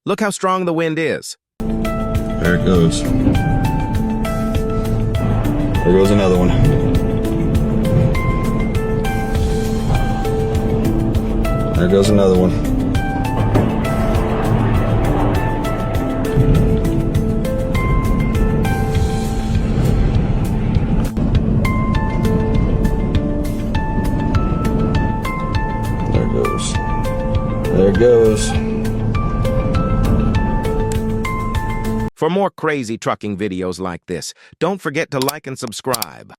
Look how strong the wind is. There it goes. There goes another one. There goes another one. There it goes. There it goes. For more crazy trucking videos like this, don't forget to like and subscribe.